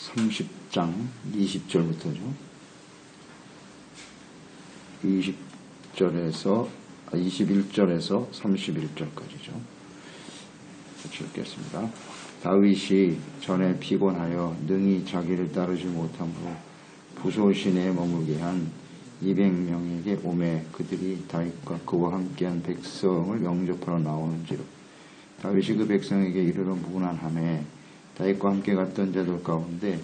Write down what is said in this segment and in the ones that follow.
30장 20절부터죠. 21절에서 31절까지죠. 같이 읽겠습니다. 다윗이 전에 피곤하여 능히 자기를 따르지 못함으로 부소 시내에 머물게 한 200명에게 오매 그들이 다윗과 그와 함께한 백성을 영접하러 나오는지로 다윗이 그 백성에게 이르러 무난하매 다윗과 함께 갔던 자들 가운데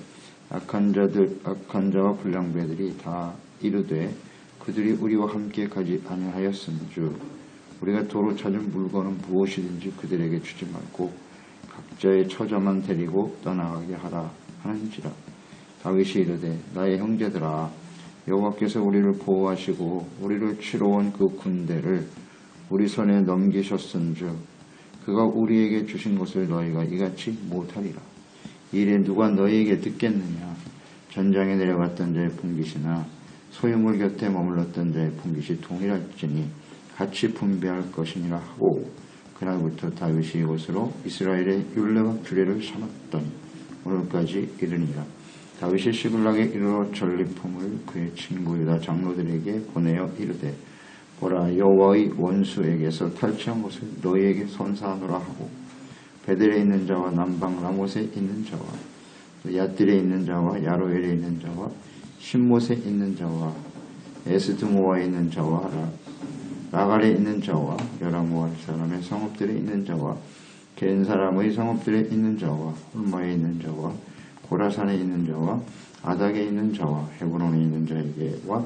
악한 자와 불량배들이 다 이르되 그들이 우리와 함께 가지 아니하였음즉 우리가 도로 찾은 물건은 무엇이든지 그들에게 주지 말고 각자의 처자만 데리고 떠나가게 하라 하는지라. 다윗이 이르되 나의 형제들아 여호와께서 우리를 보호하시고 우리를 치러 온 그 군대를 우리 손에 넘기셨은즉 그가 우리에게 주신 것을 너희가 이같이 못하리라. 이래 누가 너희에게 듣겠느냐. 전장에 내려갔던 자의 분깃이나 소유물 곁에 머물렀던 자의 분깃이 동일할지니 같이 분배할 것이니라 하고 그날부터 다윗이 이곳으로 이스라엘의 율례와 규례를 삼았더니 오늘까지 이르니라. 다윗이 시글락에 이르러 전리품을 그의 친구 유다 장로들에게 보내어 이르되 보라 여호와의 원수에게서 탈취한 것을 너희에게 선사하노라 하고 베델에 있는 자와 남방 라못에 있는 자와 얏딜에 있는 자와 야로엘에 있는 자와 신못에 있는 자와 에스드모아에 있는 자와 라갈에 있는 자와 여라모알 사람의 성읍들에 있는 자와 겐 사람의 성읍들에 있는 자와 홀마에 있는 자와 고라산에 있는 자와 아닥에 있는 자와 헤브론에 있는 자에게와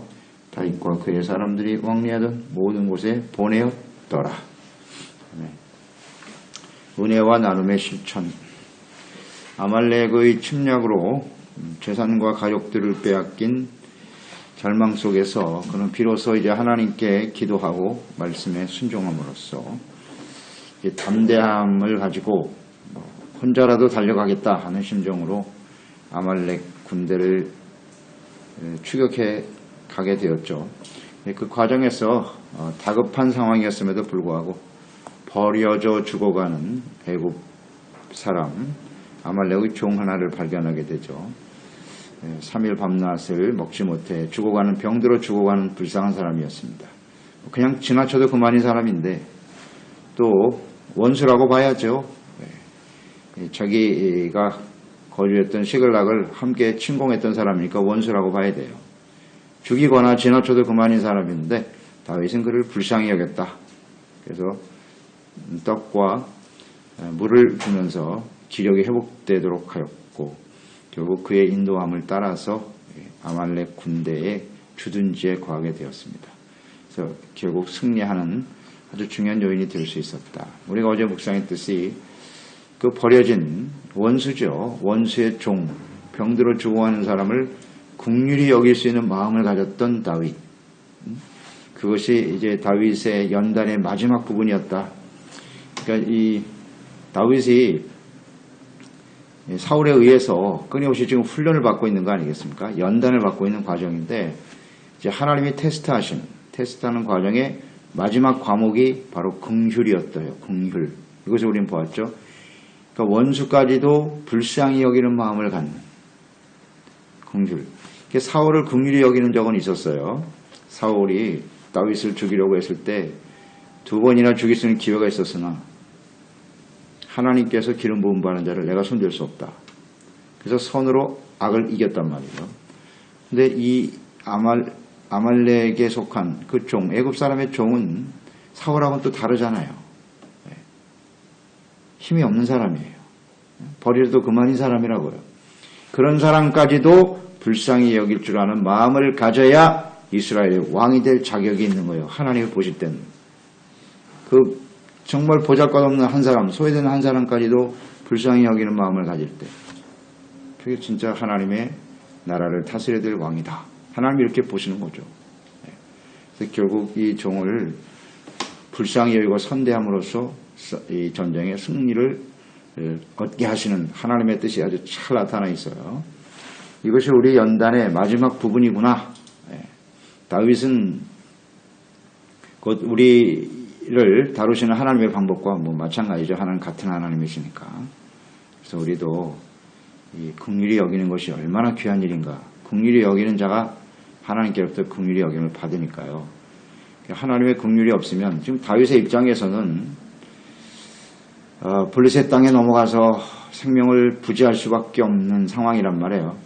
다윗과 그의 사람들이 왕래하던 모든 곳에 보내었더라. 네. 은혜와 나눔의 실천. 아말렉의 침략으로 재산과 가족들을 빼앗긴 절망 속에서 그는 비로소 이제 하나님께 기도하고 말씀에 순종함으로써 담대함을 가지고 혼자라도 달려가겠다 하는 심정으로 아말렉 군대를 추격해 가게 되었죠. 그 과정에서 다급한 상황이었음에도 불구하고 버려져 죽어가는 애굽 사람 아말렉의 종 하나를 발견하게 되죠. 3일 밤낮을 먹지 못해 죽어가는 병들어 죽어가는 불쌍한 사람이었습니다. 그냥 지나쳐도 그만인 사람인데 또 원수라고 봐야죠. 자기가 거주했던 시글락을 함께 침공했던 사람이니까 원수라고 봐야 돼요. 죽이거나 지나쳐도 그만인 사람인데 다윗은 그를 불쌍히 여겼다. 그래서 떡과 물을 주면서 기력이 회복되도록 하였고 결국 그의 인도함을 따라서 아말렉 군대의 주둔지에 거하게 되었습니다. 그래서 결국 승리하는 아주 중요한 요인이 될 수 있었다. 우리가 어제 묵상했듯이 그 버려진 원수죠. 원수의 종, 병들어 죽어가는 사람을 긍휼히 여길 수 있는 마음을 가졌던 다윗. 그것이 이제 다윗의 연단의 마지막 부분이었다. 그러니까 이 다윗이 사울에 의해서 끊임없이 지금 훈련을 받고 있는 거 아니겠습니까? 연단을 받고 있는 과정인데 이제 하나님이 테스트하는 과정의 마지막 과목이 바로 긍휼이었어요. 긍휼. 이것을 우리는 보았죠. 그러니까 원수까지도 불쌍히 여기는 마음을 갖는 긍휼. 사울을 긍휼히 여기는 적은 있었어요. 사울이 다윗을 죽이려고 했을 때 2번이나 죽일 수 있는 기회가 있었으나 하나님께서 기름 부음 받은 자를 내가 손댈 수 없다. 그래서 선으로 악을 이겼단 말이죠. 근데 이 아말렉에 속한 그 종, 애굽 사람의 종은 사울하고는 또 다르잖아요. 힘이 없는 사람이에요. 버려도 그만인 사람이라고요. 그런 사람까지도 불쌍히 여길 줄 아는 마음을 가져야 이스라엘의 왕이 될 자격이 있는 거예요. 하나님을 보실 때는. 그 정말 보잘것없는 한 사람, 소외되는 한 사람까지도 불쌍히 여기는 마음을 가질 때 그게 진짜 하나님의 나라를 다스려야 될 왕이다. 하나님이 이렇게 보시는 거죠. 그래서 결국 이 종을 불쌍히 여기고 선대함으로써 이 전쟁의 승리를 얻게 하시는 하나님의 뜻이 아주 잘 나타나 있어요. 이것이 우리 연단의 마지막 부분이구나. 다윗은 곧 우리를 다루시는 하나님의 방법과 마찬가지죠. 하나님 같은 하나님이시니까. 그래서 우리도 이 긍휼히 여기는 것이 얼마나 귀한 일인가. 긍휼히 여기는 자가 하나님께로부터 긍휼히 여김을 받으니까요. 하나님의 긍휼이 없으면 지금 다윗의 입장에서는 블레셋 땅에 넘어가서 생명을 부지할 수밖에 없는 상황이란 말이에요.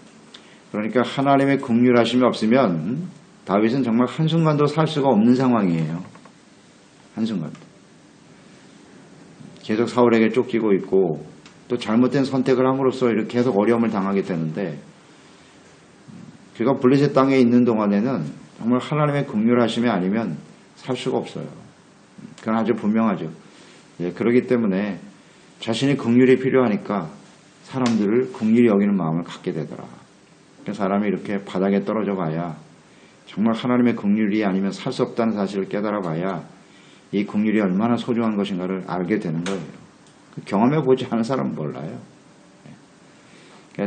그러니까 하나님의 긍휼하심이 없으면 다윗은 정말 한순간도 살 수가 없는 상황이에요. 한순간도. 계속 사울에게 쫓기고 있고 또 잘못된 선택을 함으로써 이렇게 계속 어려움을 당하게 되는데 그가 블레셋 땅에 있는 동안에는 정말 하나님의 긍휼하심이 아니면 살 수가 없어요. 그건 아주 분명하죠. 예, 그렇기 때문에 자신의 긍휼이 필요하니까 사람들을 긍휼히 여기는 마음을 갖게 되더라. 사람이 이렇게 바닥에 떨어져 봐야 정말 하나님의 긍휼이 아니면 살 수 없다는 사실을 깨달아 봐야 이 긍휼이 얼마나 소중한 것인가를 알게 되는 거예요. 경험해 보지 않은 사람은 몰라요.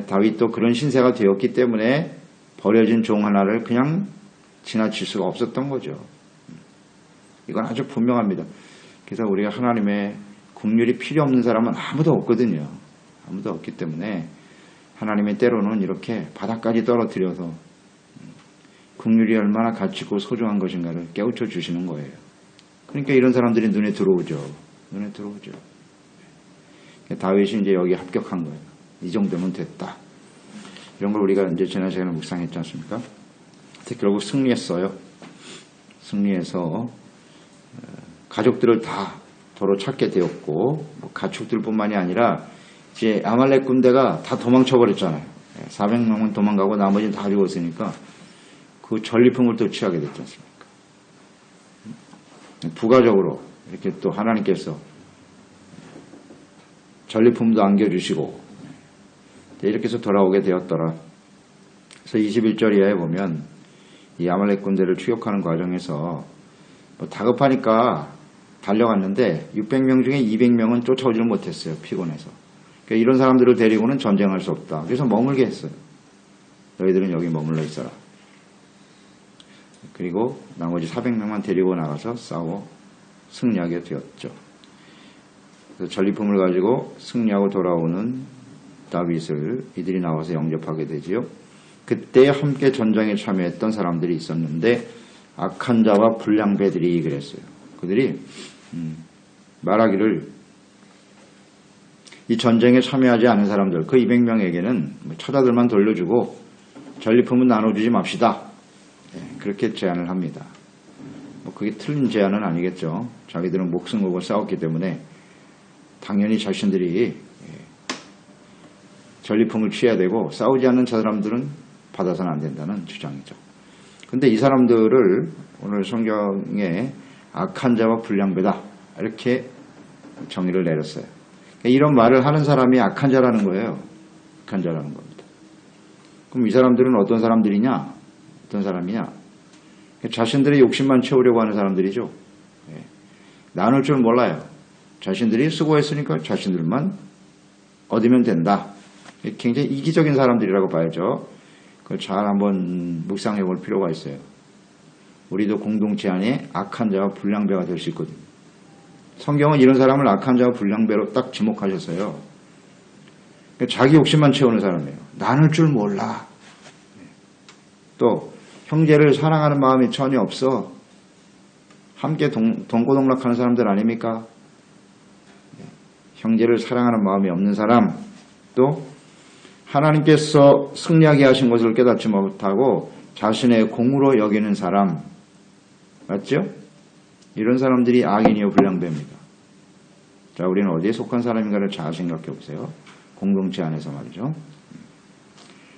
다윗도 그런 신세가 되었기 때문에 버려진 종 하나를 그냥 지나칠 수가 없었던 거죠. 이건 아주 분명합니다. 그래서 우리가 하나님의 긍휼이 필요 없는 사람은 아무도 없거든요. 아무도 없기 때문에 하나님의 때로는 이렇게 바닥까지 떨어뜨려서 긍휼이 얼마나 가치고 소중한 것인가를 깨우쳐 주시는 거예요. 그러니까 이런 사람들이 눈에 들어오죠. 눈에 들어오죠. 다윗이 이제 여기 합격한 거예요. 이 정도면 됐다. 이런 걸 우리가 이제 지난 시간에 묵상했지 않습니까? 결국 승리했어요. 승리해서 가족들을 다 도로 찾게 되었고 가축들뿐만이 아니라 이제 아말렉 군대가 다 도망쳐 버렸잖아요. 400명은 도망가고 나머지는 다 죽었으니까 그 전리품을 또 취하게 됐지 않습니까? 부가적으로 이렇게 또 하나님께서 전리품도 안겨주시고 이렇게 해서 돌아오게 되었더라. 그래서 21절 이하에 보면 이 아말렉 군대를 추격하는 과정에서 다급하니까 달려갔는데 600명 중에 200명은 쫓아오지를 못했어요. 피곤해서. 그러니까 이런 사람들을 데리고는 전쟁할 수 없다. 그래서 머물게 했어요. 너희들은 여기 머물러 있어라. 그리고 나머지 400명만 데리고 나가서 싸워 승리하게 되었죠. 그래서 전리품을 가지고 승리하고 돌아오는 다윗을 이들이 나와서 영접하게 되지요. 그때 함께 전장에 참여했던 사람들이 있었는데 악한 자와 불량배들이 그랬어요. 그들이 말하기를 이 전쟁에 참여하지 않은 사람들 그 200명에게는 처자들만 돌려주고 전리품은 나눠주지 맙시다. 그렇게 제안을 합니다. 그게 틀린 제안은 아니겠죠. 자기들은 목숨 걸고 싸웠기 때문에 당연히 자신들이 전리품을 취해야 되고 싸우지 않는 사람들은 받아서는 안 된다는 주장이죠. 근데 이 사람들을 오늘 성경에 악한 자와 불량배다 이렇게 정의를 내렸어요. 이런 말을 하는 사람이 악한 자라는 거예요. 악한 자라는 겁니다. 그럼 이 사람들은 어떤 사람들이냐? 어떤 사람이냐? 자신들의 욕심만 채우려고 하는 사람들이죠. 나눌 줄 몰라요. 자신들이 수고했으니까 자신들만 얻으면 된다. 굉장히 이기적인 사람들이라고 봐야죠. 그걸 잘 한번 묵상해 볼 필요가 있어요. 우리도 공동체 안에 악한 자와 불량배가 될 수 있거든요. 성경은 이런 사람을 악한 자와 불량배로 딱 지목하셨어요. 자기 욕심만 채우는 사람이에요. 나눌 줄 몰라. 또 형제를 사랑하는 마음이 전혀 없어. 함께 동고동락하는 사람들 아닙니까? 형제를 사랑하는 마음이 없는 사람, 또 하나님께서 승리하게 하신 것을 깨닫지 못하고 자신의 공으로 여기는 사람, 맞죠? 이런 사람들이 악인이요 불량배입니다. 자, 우리는 어디에 속한 사람인가를 잘 생각해 보세요. 공동체 안에서 말이죠.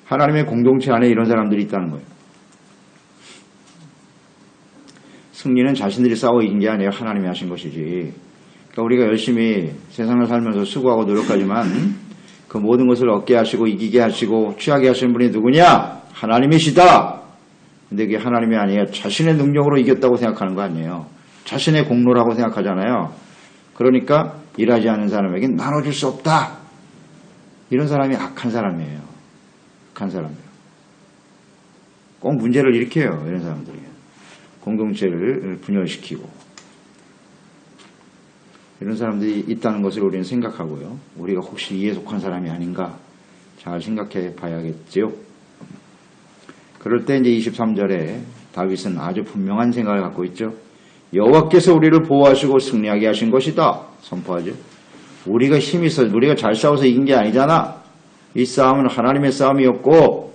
하나님의 공동체 안에 이런 사람들이 있다는 거예요. 승리는 자신들이 싸워 이긴 게 아니에요. 하나님이 하신 것이지. 그러니까 우리가 열심히 세상을 살면서 수고하고 노력하지만 그 모든 것을 얻게 하시고 이기게 하시고 취하게 하시는 분이 누구냐? 하나님이시다. 근데 그게 하나님이 아니에요. 자신의 능력으로 이겼다고 생각하는 거 아니에요. 자신의 공로라고 생각하잖아요. 그러니까 일하지 않은 사람에겐 나눠줄 수 없다. 이런 사람이 악한 사람이에요. 악한 사람이에요. 꼭 문제를 일으켜요. 이런 사람들이. 공동체를 분열시키고. 이런 사람들이 있다는 것을 우리는 생각하고요. 우리가 혹시 이에 속한 사람이 아닌가 잘 생각해 봐야겠지요. 그럴 때 이제 23절에 다윗은 아주 분명한 생각을 갖고 있죠. 여호와께서 우리를 보호하시고 승리하게 하신 것이다. 선포하죠. 우리가 힘이 있어, 우리가 잘 싸워서 이긴 게 아니잖아. 이 싸움은 하나님의 싸움이었고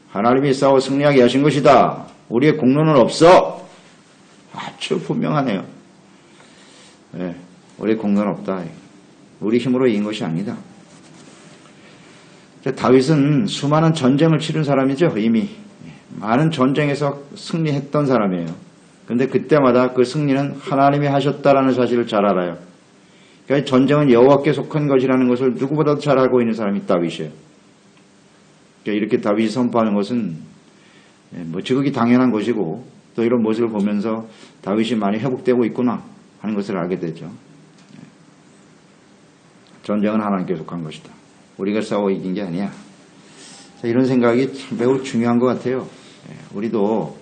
하나님이 싸워 승리하게 하신 것이다. 우리의 공로는 없어. 아주 분명하네요. 네, 우리의 공로는 없다. 우리 힘으로 이긴 것이 아니다. 다윗은 수많은 전쟁을 치른 사람이죠. 이미 많은 전쟁에서 승리했던 사람이에요. 근데 그때마다 그 승리는 하나님이 하셨다라는 사실을 잘 알아요. 그러니까 전쟁은 여호와께 속한 것이라는 것을 누구보다도 잘 알고 있는 사람이 다윗이에요. 그러니까 이렇게 다윗이 선포하는 것은 뭐 지극히 당연한 것이고 또 이런 모습을 보면서 다윗이 많이 회복되고 있구나 하는 것을 알게 되죠. 전쟁은 하나님께 속한 것이다. 우리가 싸워 이긴 게 아니야. 이런 생각이 참 매우 중요한 것 같아요. 우리도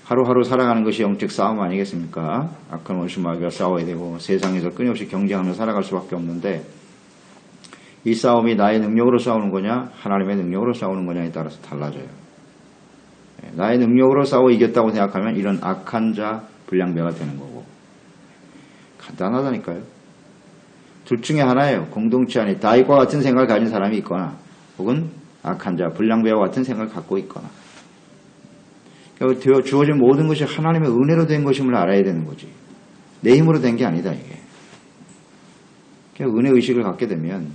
하루하루 살아가는 것이 영적 싸움 아니겠습니까? 악한 원수마귀와 싸워야 되고 세상에서 끊임없이 경쟁하며 살아갈 수밖에 없는데 이 싸움이 나의 능력으로 싸우는 거냐 하나님의 능력으로 싸우는 거냐에 따라서 달라져요. 나의 능력으로 싸워 이겼다고 생각하면 이런 악한 자 불량배가 되는 거고 간단하다니까요. 둘 중에 하나예요. 공동체 안에 다윗과 같은 생각을 가진 사람이 있거나 혹은 악한 자 불량배와 같은 생각을 갖고 있거나 그러니까 주어진 모든 것이 하나님의 은혜로 된 것임을 알아야 되는 거지. 내 힘으로 된 게 아니다 이게. 그러니까 은혜의식을 갖게 되면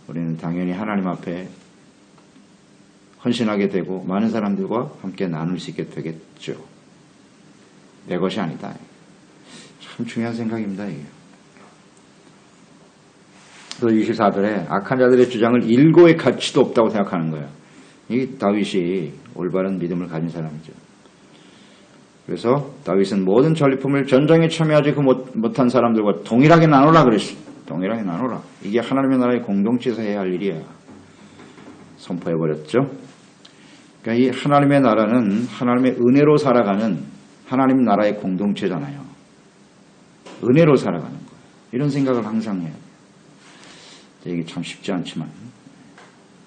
우리는 당연히 하나님 앞에 헌신하게 되고 많은 사람들과 함께 나눌 수 있게 되겠죠. 내 것이 아니다. 참 중요한 생각입니다 이게. 또 24절에 악한 자들의 주장을 일고의 가치도 없다고 생각하는 거예요. 이 다윗이 올바른 믿음을 가진 사람이죠. 그래서 다윗은 모든 전리품을 전쟁에 참여하지 못한 사람들과 동일하게 나누라 그랬어요. 동일하게 나누라. 이게 하나님의 나라의 공동체에서 해야 할 일이야. 선포해버렸죠. 그러니까 이 하나님의 나라는 하나님의 은혜로 살아가는 하나님 나라의 공동체잖아요. 은혜로 살아가는 거예요. 이런 생각을 항상 해요. 이게 참 쉽지 않지만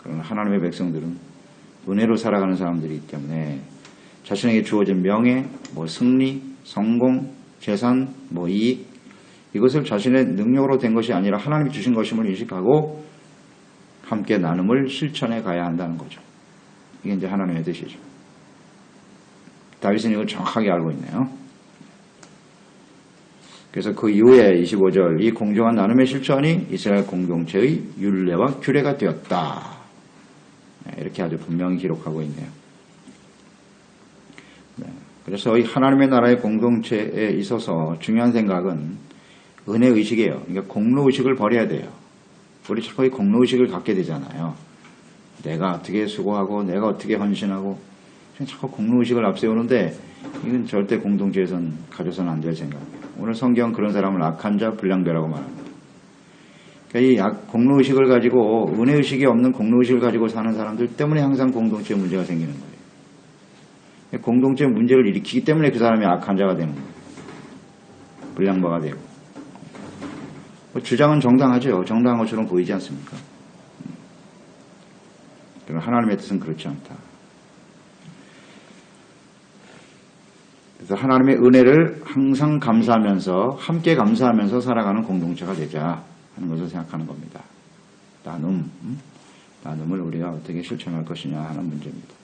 그러나 하나님의 백성들은 은혜로 살아가는 사람들이기 때문에 자신에게 주어진 명예, 승리, 성공, 재산, 이익 이것을 자신의 능력으로 된 것이 아니라 하나님이 주신 것임을 인식하고 함께 나눔을 실천해 가야 한다는 거죠. 이게 이제 하나님의 뜻이죠. 다윗은 이걸 정확하게 알고 있네요. 그래서 그 이후에 25절 이 공정한 나눔의 실천이 이스라엘 공동체의 율례와 규례가 되었다. 이렇게 아주 분명히 기록하고 있네요. 그래서 이 하나님의 나라의 공동체에 있어서 중요한 생각은 은혜의식이에요. 그러니까 공로의식을 버려야 돼요. 우리 자꾸 이 공로의식을 갖게 되잖아요. 내가 어떻게 수고하고 내가 어떻게 헌신하고 자꾸 공로의식을 앞세우는데 이건 절대 공동체에서는 가져서는 안 될 생각이에요. 오늘 성경은 그런 사람을 악한 자, 불량배라고 말합니다. 그러니까 이 공로의식을 가지고 은혜의식이 없는 공로의식을 가지고 사는 사람들 때문에 항상 공동체에 문제가 생기는 거예요. 공동체 문제를 일으키기 때문에 그 사람이 악한 자가 되는 거예요. 불량배가 되고. 주장은 정당하죠. 정당한 것처럼 보이지 않습니까? 그러나 하나님의 뜻은 그렇지 않다. 그래서 하나님의 은혜를 항상 감사하면서 함께 감사하면서 살아가는 공동체가 되자 하는 것을 생각하는 겁니다. 나눔을 우리가 어떻게 실천할 것이냐 하는 문제입니다.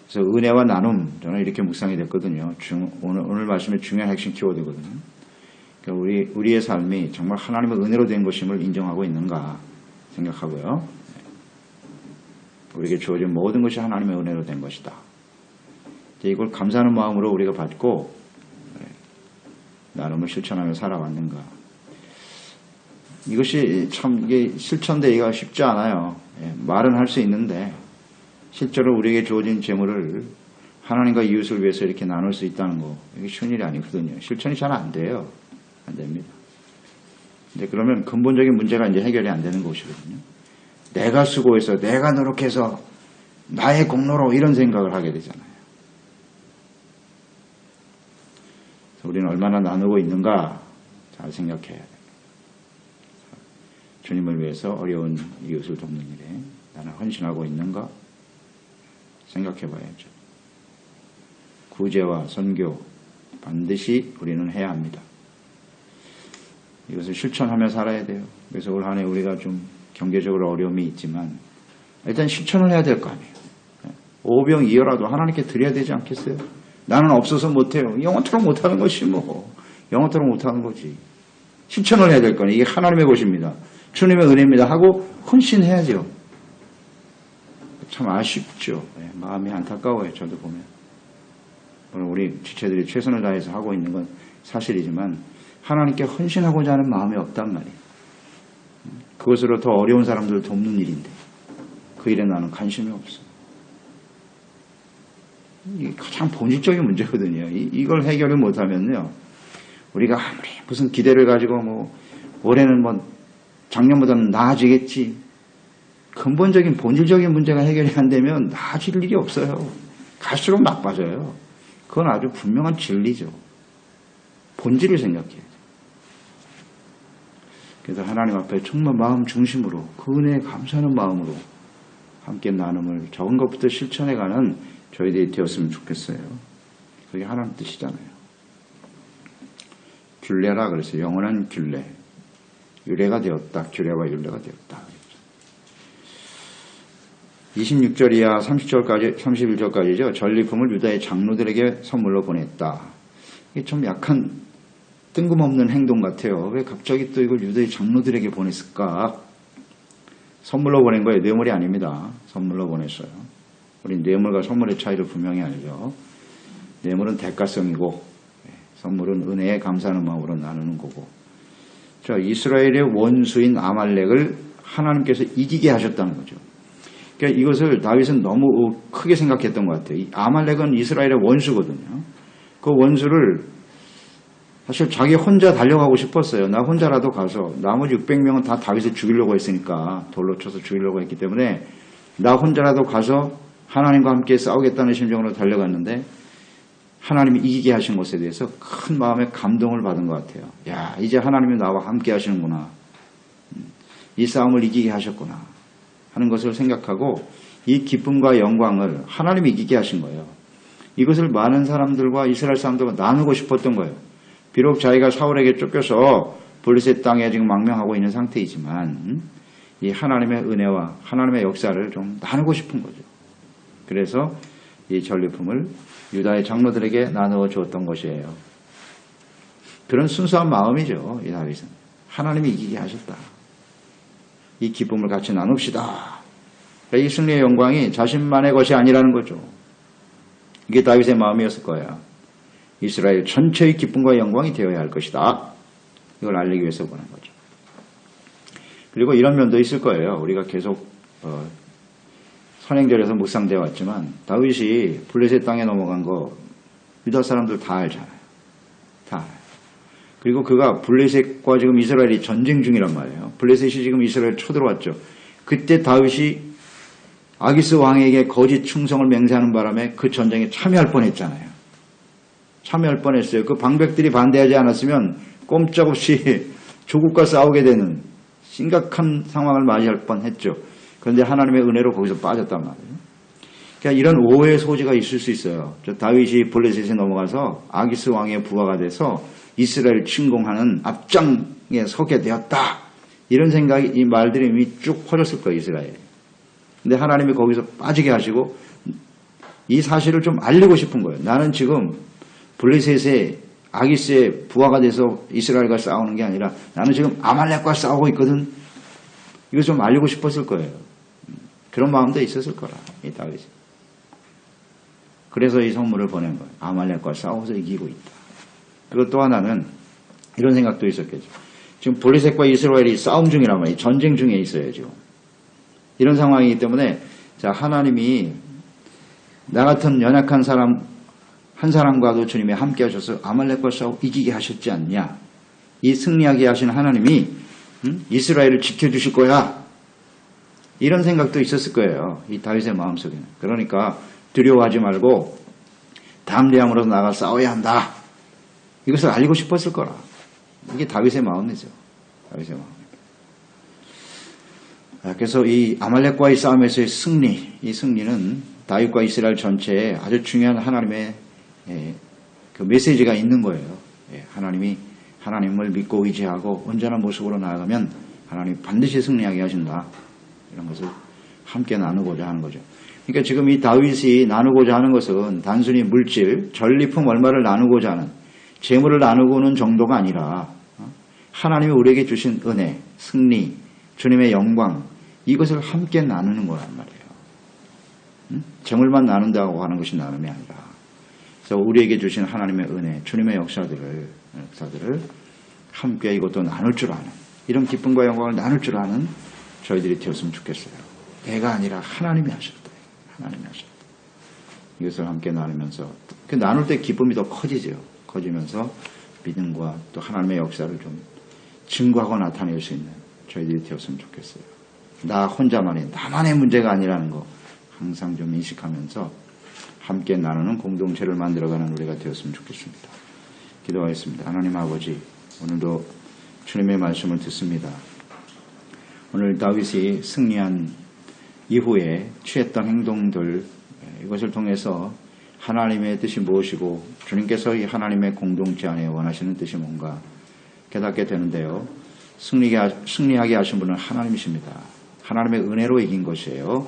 그래서 은혜와 나눔 저는 이렇게 묵상이 됐거든요. 오늘 말씀의 중요한 핵심 키워드거든요. 그러니까 우리의 삶이 정말 하나님의 은혜로 된 것임을 인정하고 있는가 생각하고요. 우리에게 주어진 모든 것이 하나님의 은혜로 된 것이다. 이걸 감사하는 마음으로 우리가 받고 나눔을 실천하며 살아왔는가. 이것이 참 이게 실천되기가 쉽지 않아요. 말은 할 수 있는데 실제로 우리에게 주어진 재물을 하나님과 이웃을 위해서 이렇게 나눌 수 있다는 거 이게 쉬운 일이 아니거든요. 실천이 잘 안 돼요. 안 됩니다. 근데 그러면 근본적인 문제가 이제 해결이 안 되는 것이거든요. 내가 수고해서 내가 노력해서 나의 공로로 이런 생각을 하게 되잖아요. 우리는 얼마나 나누고 있는가 잘 생각해야 돼요. 주님을 위해서 어려운 이웃을 돕는 일에 나는 헌신하고 있는가? 생각해 봐야죠. 구제와 선교 반드시 우리는 해야 합니다. 이것을 실천하며 살아야 돼요. 그래서 올 한 해 우리가 좀 경제적으로 어려움이 있지만 일단 실천을 해야 될 거 아니에요. 오병이어라도 하나님께 드려야 되지 않겠어요? 나는 없어서 못해요. 영원토록 못하는 것이 뭐 영원토록 못하는 거지. 실천을 해야 될 거니 이게 하나님의 것입니다. 주님의 은혜입니다 하고 헌신해야죠. 참 아쉽죠. 마음이 안타까워요. 저도 보면. 우리 지체들이 최선을 다해서 하고 있는 건 사실이지만 하나님께 헌신하고자 하는 마음이 없단 말이에요. 그것으로 더 어려운 사람들을 돕는 일인데 그 일에 나는 관심이 없어. 이게 가장 본질적인 문제거든요. 이걸 해결을 못하면요. 우리가 아무리 무슨 기대를 가지고 뭐 올해는 뭐 작년보다는 나아지겠지. 근본적인 본질적인 문제가 해결이 안 되면 나아질 일이 없어요. 갈수록 나빠져요. 그건 아주 분명한 진리죠. 본질을 생각해야죠. 그래서 하나님 앞에 정말 마음 중심으로 그 은혜에 감사하는 마음으로 함께 나눔을 적은 것부터 실천해가는 저희들이 되었으면 좋겠어요. 그게 하나님 뜻이잖아요. 균례라 그랬어요. 영원한 균례. 유례가 되었다. 규례와 율례가 되었다. 26절 이하 31절까지죠. 전리품을 유다의 장로들에게 선물로 보냈다. 이게 좀 약간 뜬금없는 행동 같아요. 왜 갑자기 또 이걸 유다의 장로들에게 보냈을까? 선물로 보낸 거예요. 뇌물이 아닙니다. 선물로 보냈어요. 우리 뇌물과 선물의 차이를 분명히 알죠. 뇌물은 대가성이고 선물은 은혜에 감사하는 마음으로 나누는 거고. 자, 이스라엘의 원수인 아말렉을 하나님께서 이기게 하셨다는 거죠. 그러니까 이것을 다윗은 너무 크게 생각했던 것 같아요. 이 아말렉은 이스라엘의 원수거든요. 그 원수를 사실 자기 혼자 달려가고 싶었어요. 나 혼자라도 가서 나머지 600명은 다 다윗을 죽이려고 했으니까 돌로 쳐서 죽이려고 했기 때문에 나 혼자라도 가서 하나님과 함께 싸우겠다는 심정으로 달려갔는데 하나님이 이기게 하신 것에 대해서 큰 마음의 감동을 받은 것 같아요. 야, 이제 하나님이 나와 함께 하시는구나. 이 싸움을 이기게 하셨구나 하는 것을 생각하고 이 기쁨과 영광을 하나님이 이기게 하신 거예요. 이것을 많은 사람들과 이스라엘 사람들과 나누고 싶었던 거예요. 비록 자기가 사울에게 쫓겨서 블레셋 땅에 지금 망명하고 있는 상태이지만 이 하나님의 은혜와 하나님의 역사를 좀 나누고 싶은 거죠. 그래서 이 전리품을 유다의 장로들에게 나누어 주었던 것이에요. 그런 순수한 마음이죠. 이 다윗은. 하나님이 이기게 하셨다. 이 기쁨을 같이 나눕시다. 그러니까 이 승리의 영광이 자신만의 것이 아니라는 거죠. 이게 다윗의 마음이었을 거예요. 이스라엘 전체의 기쁨과 영광이 되어야 할 것이다. 이걸 알리기 위해서 보는 거죠. 그리고 이런 면도 있을 거예요. 우리가 계속 선행절에서 묵상되어 왔지만 다윗이 블레셋 땅에 넘어간 거 유다 사람들 다 알잖아요. 다 알아요. 그리고 그가 블레셋과 지금 이스라엘이 전쟁 중이란 말이에요. 블레셋이 지금 이스라엘 쳐들어왔죠. 그때 다윗이 아기스 왕에게 거짓 충성을 맹세하는 바람에 그 전쟁에 참여할 뻔했잖아요. 참여할 뻔했어요. 그 방백들이 반대하지 않았으면 꼼짝없이 조국과 싸우게 되는 심각한 상황을 맞이할 뻔했죠. 그런데 하나님의 은혜로 거기서 빠졌단 말이에요. 그러니까 이런 오해의 소지가 있을 수 있어요. 다윗이 블레셋에 넘어가서 아기스 왕의 부하가 돼서 이스라엘 침공하는 앞장에 서게 되었다. 이런 생각이 이 말들이 이미 쭉 퍼졌을 거예요. 이스라엘에. 근데 하나님이 거기서 빠지게 하시고 이 사실을 좀 알리고 싶은 거예요. 나는 지금 블레셋의 아기스의 부하가 돼서 이스라엘과 싸우는 게 아니라 나는 지금 아말렉과 싸우고 있거든. 이거 좀 알리고 싶었을 거예요. 그런 마음도 있었을 거라. 이 다윗이. 그래서 이 선물을 보낸 거예요. 아말렉과 싸워서 이기고 있다. 그리고 또 하나는 이런 생각도 있었겠죠. 지금 블레셋과 이스라엘이 싸움 중이란 말이에요. 전쟁 중에 있어요. 지금. 이런 상황이기 때문에 자 하나님이 나 같은 연약한 사람 한 사람과도 주님이 함께 하셔서 아말렉과 싸워 이기게 하셨지 않냐. 이 승리하게 하신 하나님이 이스라엘을 지켜주실 거야. 이런 생각도 있었을 거예요. 이 다윗의 마음속에는. 그러니까 두려워하지 말고 담대함으로 나가 싸워야 한다. 이것을 알리고 싶었을 거라. 이게 다윗의 마음이죠. 다윗의 마음. 그래서 이 아말렉과의 싸움에서의 승리, 이 승리는 다윗과 이스라엘 전체에 아주 중요한 하나님의 그 메시지가 있는 거예요. 하나님을 믿고 의지하고 온전한 모습으로 나아가면 하나님 반드시 승리하게 하신다. 이런 것을 함께 나누고자 하는 거죠. 그러니까 지금 이 다윗이 나누고자 하는 것은 단순히 물질, 전리품 얼마를 나누고자 하는, 재물을 나누고는 정도가 아니라 하나님이 우리에게 주신 은혜, 승리, 주님의 영광, 이것을 함께 나누는 거란 말이에요. 재물만 나눈다고 하는 것이 나눔이 아니라, 그래서 우리에게 주신 하나님의 은혜, 주님의 역사들을 함께 이것도 나눌 줄 아는, 이런 기쁨과 영광을 나눌 줄 아는 저희들이 되었으면 좋겠어요. 내가 아니라 하나님이 하셨다. 하나님이 하셨다. 이것을 함께 나누면서 그 나눌 때 기쁨이 더 커지죠. 커지면서 믿음과 또 하나님의 역사를 좀 증거하고 나타낼 수 있는 저희들이 되었으면 좋겠어요. 나 혼자만의, 나만의 문제가 아니라는 거 항상 좀 인식하면서 함께 나누는 공동체를 만들어가는 우리가 되었으면 좋겠습니다. 기도하겠습니다. 하나님 아버지, 오늘도 주님의 말씀을 듣습니다. 오늘 다윗이 승리한 이후에 취했던 행동들, 이것을 통해서 하나님의 뜻이 무엇이고 주님께서 이 하나님의 공동체 안에 원하시는 뜻이 뭔가 깨닫게 되는데요. 승리하게 하신 분은 하나님이십니다. 하나님의 은혜로 이긴 것이에요.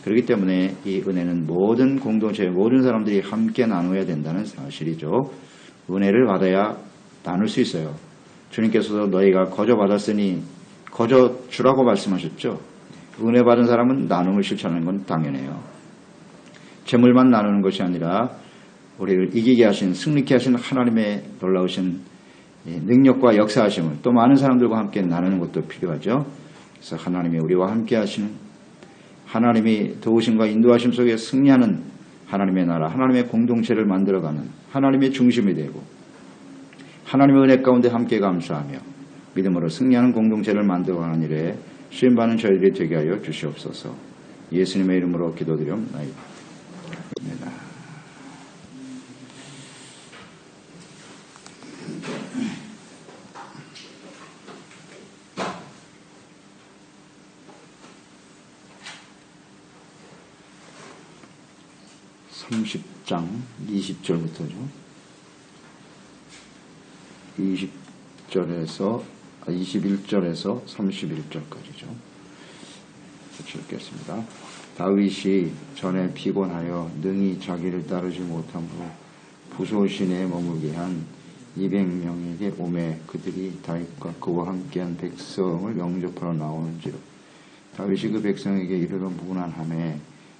그렇기 때문에 이 은혜는 모든 공동체, 모든 사람들이 함께 나눠야 된다는 사실이죠. 은혜를 받아야 나눌 수 있어요. 주님께서도 너희가 거저 받았으니 거저 주라고 말씀하셨죠. 은혜 받은 사람은 나눔을 실천하는 건 당연해요. 재물만 나누는 것이 아니라 우리를 이기게 하신, 승리케 하신 하나님의 놀라우신 능력과 역사하심을 또 많은 사람들과 함께 나누는 것도 필요하죠. 그래서 하나님이 우리와 함께 하시는, 하나님이 도우심과 인도하심 속에 승리하는 하나님의 나라, 하나님의 공동체를 만들어가는 하나님의 중심이 되고 하나님의 은혜 가운데 함께 감사하며 믿음으로 승리하는 공동체를 만들어가는 일에 쓰임받는 저희들이 되게 하여 주시옵소서. 예수님의 이름으로 기도드리옵나이다. 30장 20절부터죠. 21절에서 31절까지죠. 읽겠습니다. 다윗이 전에 피곤하여 능히 자기를 따르지 못함으로 부소신에 머물게 한 200명에게 오매 그들이 다윗과 그와 함께한 백성을 영접하러 나오는지로 다윗이 그 백성에게 이르러 무난하매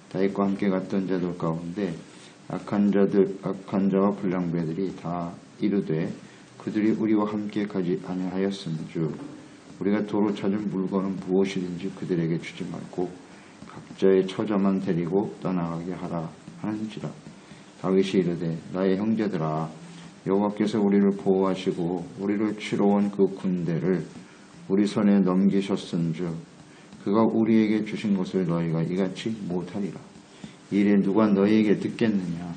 다윗과 함께 갔던 자들 가운데 악한 자와 불량배들이 다 이르되 그들이 우리와 함께 가지 아니하였음즉 우리가 도로 찾은 물건은 무엇이든지 그들에게 주지 말고 각자의 처자만 데리고 떠나가게 하라 하는지라. 다윗이 이르되 나의 형제들아 여호와께서 우리를 보호하시고 우리를 치러 온 그 군대를 우리 손에 넘기셨은즉 그가 우리에게 주신 것을 너희가 이같이 못하리라. 이 일에 누가 너희에게 듣겠느냐.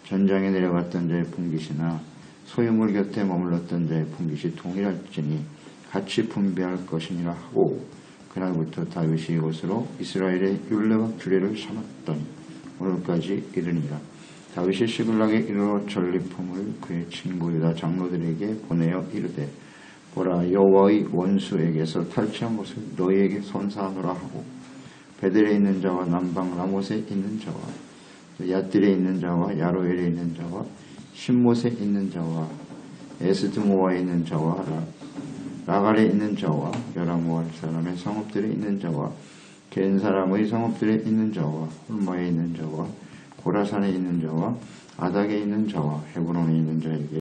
전장에 내려갔던 자의 풍깃이나 소유물 곁에 머물렀던 자의 풍깃이 동일할지니 같이 분배할 것이니라 하고 그날부터 다윗이 이곳으로 이스라엘의 율례와 규례를 삼았더니 오늘까지 이르니라. 다윗이 시글락에 이르러 전리품을 그의 친구 유다 장로들에게 보내어 이르되 보라 여호와의 원수에게서 탈취한 것을 너희에게 선사하노라 하고 베델에 있는 자와 남방 라못에 있는 자와 얏딜에 있는 자와 야로엘에 있는 자와 신못에 있는 자와 에스드모아에 있는 자와 라갈에 있는 자와 여라무알 사람의 성읍들에 있는 자와 겐 사람의 성읍들에 있는 자와 홀마에 있는 자와 고라산에 있는 자와 아닥에 있는 자와 헤브론에 있는 자에게